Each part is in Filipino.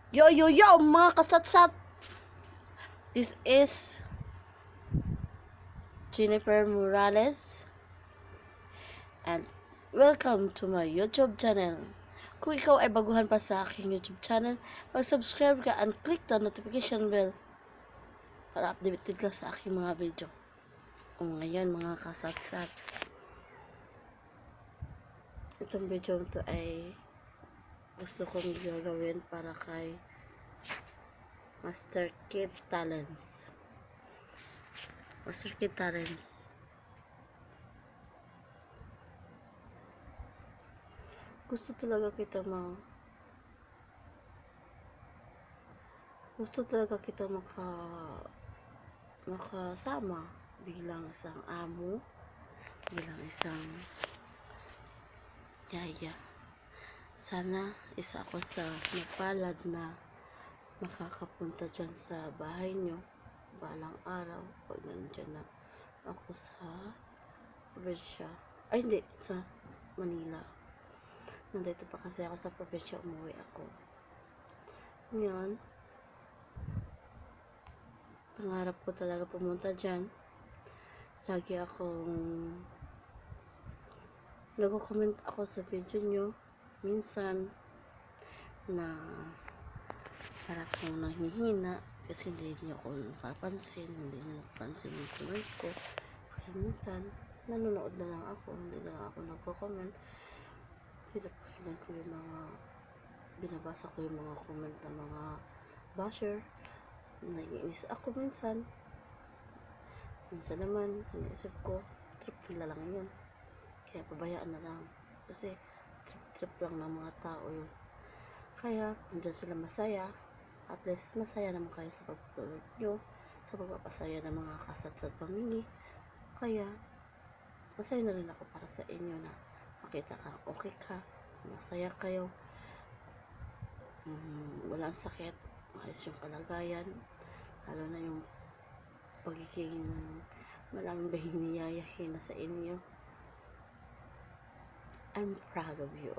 Yo, mga kasatsat! This is Jennifer Morales and welcome to my YouTube channel. Kung ikaw ay baguhan pa sa aking YouTube channel, mag-subscribe ka and click the notification bell para updated ka sa aking mga video. Ngayon mga kasatsat, itong video to ay gusto kong gagawin para kay Master Kid Talents. Master Kid Talents. Gusto talaga kita makasama bilang isang amo, bilang isang yaya. Sana isa ako sa napalad na makakapunta dyan sa bahay nyo balang araw pag nandyan na ako sa probinsya. Ay hindi, sa Manila. Nandito pa kasi ako sa probinsya, umuwi ako. Ngayon, pangarap ko talaga pumunta dyan. Lagi akong nag-comment ako sa video nyo minsan na para akong nanghihina kasi hindi niyo ako napapansin, hindi niyo napapansin yung comment ko. Kaya minsan nanonood na lang ako, hindi na ako nagko-comment. Pinapakinggan ko yung mga binabasa ko yung mga comment ng mga basher. Naiinis ako minsan naman iniisip ko trip nila lang yun, kaya pabayaan na lang kasi trip lang ng mga tao yun. Kaya kung dyan sila masaya, at least masaya naman kayo sa pagtulog nyo, sa pagpapasaya ng mga kasatsat pamilya. Kaya masaya na rin ako para sa inyo na makita ka okay ka, masaya kayo, walang sakit, maayos yung kalagayan, lalo na yung pagiging maraming bahiniyayahin na sa inyo. I'm proud of you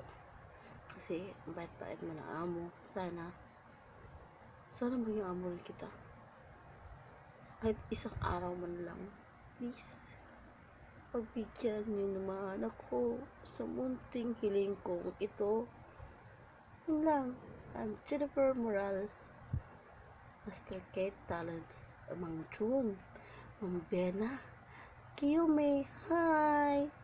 kasi bait-bait mo na amo. Sana maging amo rin kita kahit isang araw man lang, please. Pagbigyan niyo naman ako sa munting hiling kong ito. Yun lang. I'm Jennifer Morales, Master Kid Talents, Mang June, Mang Bena, Kiyome, hi!